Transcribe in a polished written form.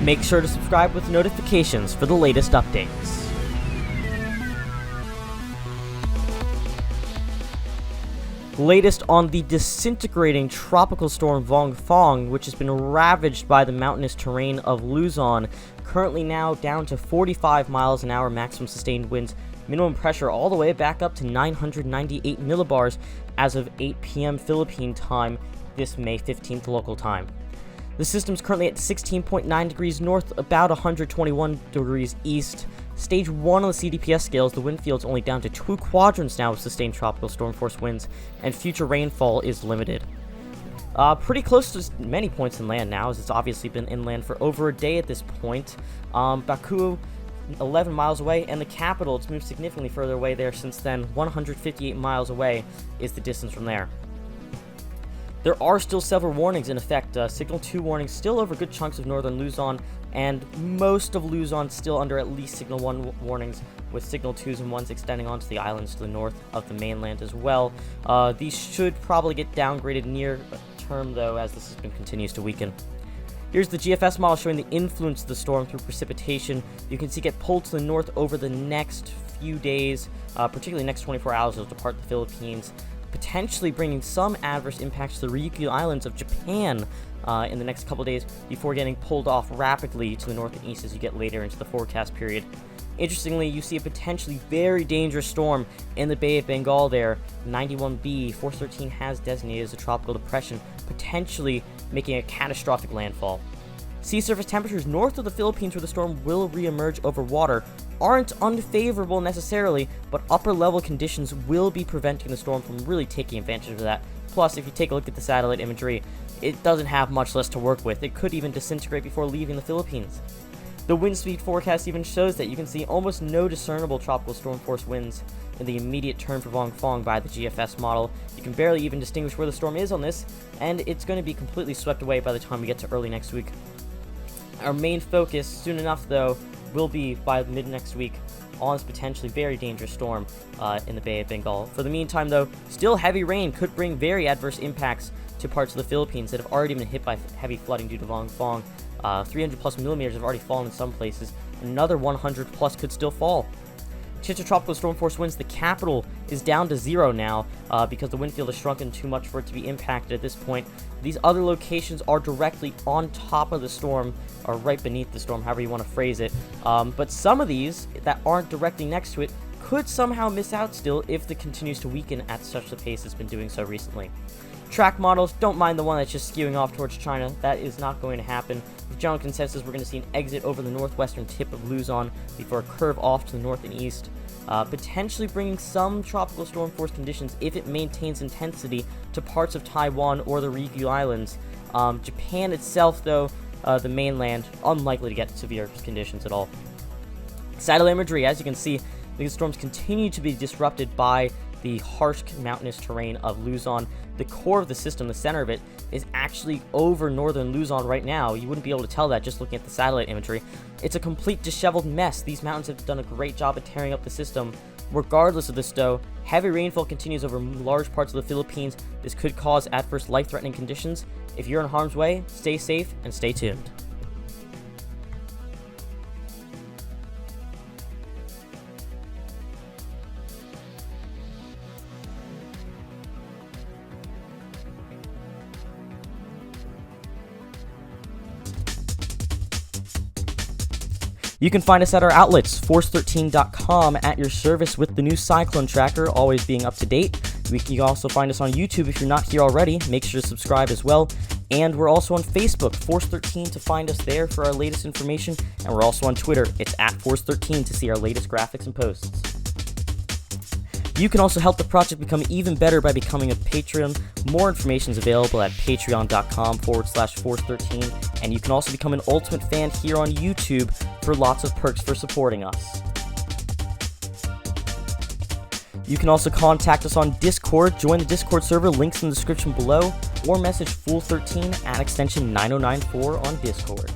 Make sure to subscribe with notifications for the latest updates. Latest on the disintegrating tropical storm Vongfong, which has been ravaged by the mountainous terrain of Luzon, currently now down to 45 miles an hour maximum sustained winds, minimum pressure all the way back up to 998 millibars as of 8 p.m. Philippine time this May 15th local time. The system is currently at 16.9 degrees north, about 121 degrees east. Stage 1 on the CDPS scales, the wind field's only down to 2 quadrants now with sustained tropical storm force winds, and future rainfall is limited. Pretty close to many points inland now, as it's obviously been inland for over a day at this point. Baku, 11 miles away, and the capital, it's moved significantly further away there since then. 158 miles away is the distance from there. There are still several warnings in effect. Signal 2 warnings still over good chunks of northern Luzon, and most of Luzon still under at least Signal 1 warnings, with Signal 2s and 1s extending onto the islands to the north of the mainland as well. These should probably get downgraded near term, though, as the system continues to weaken. Here's the GFS model showing the influence of the storm through precipitation. You can see it get pulled to the north over the next few days, particularly next 24 hours, it'll depart the Philippines, potentially bringing some adverse impacts to the Ryukyu Islands of Japan in the next couple days before getting pulled off rapidly to the north and east as you get later into the forecast period. Interestingly, you see a potentially very dangerous storm in the Bay of Bengal there. 91B, Force 13 has designated as a tropical depression, potentially making a catastrophic landfall. Sea surface temperatures north of the Philippines where the storm will re-emerge over water aren't unfavorable necessarily, but upper level conditions will be preventing the storm from really taking advantage of that. Plus, if you take a look at the satellite imagery, it doesn't have much less to work with. It could even disintegrate before leaving the Philippines. The wind speed forecast even shows that you can see almost no discernible tropical storm force winds in the immediate term for Vongfong by the GFS model. You can barely even distinguish where the storm is on this, and it's going to be completely swept away by the time we get to early next week. Our main focus, soon enough though, will be by mid next week on this potentially very dangerous storm in the Bay of Bengal. For the meantime though, still heavy rain could bring very adverse impacts to parts of the Philippines that have already been hit by heavy flooding due to Vongfong. 300 plus millimeters have already fallen in some places. Another 100 plus could still fall. Chicha tropical storm force winds, the capital is down to 0 now because the wind field has shrunken too much for it to be impacted at this point. These other locations are directly on top of the storm, or right beneath the storm, however you want to phrase it. But some of these that aren't directly next to it could somehow miss out still if it continues to weaken at such a pace it's been doing so recently. Track models, don't mind the one that's just skewing off towards China. That is not going to happen. With general consensus, we're going to see an exit over the northwestern tip of Luzon before a curve off to the north and east, potentially bringing some tropical storm force conditions if it maintains intensity to parts of Taiwan or the Ryukyu Islands. Japan itself, though, the mainland, unlikely to get severe conditions at all. Satellite imagery, as you can see, the storms continue to be disrupted by the harsh mountainous terrain of Luzon. The core of the system, the center of it, is actually over northern Luzon right now. You wouldn't be able to tell that just looking at the satellite imagery. It's a complete disheveled mess. These mountains have done a great job at tearing up the system. Regardless of this though, heavy rainfall continues over large parts of the Philippines. This could cause adverse life-threatening conditions. If you're in harm's way, stay safe and stay tuned. You can find us at our outlets, force13.com, at your service with the new Cyclone Tracker, always being up to date. You can also find us on YouTube if you're not here already. Make sure to subscribe as well. And we're also on Facebook, Force13, to find us there for our latest information. And we're also on Twitter. It's at Force13 to see our latest graphics and posts. You can also help the project become even better by becoming a patron. More information is available at patreon.com/Force13, and you can also become an ultimate fan here on YouTube for lots of perks for supporting us. You can also contact us on Discord. Join the Discord server, links in the description below, or message Fool13 at extension 9094 on Discord.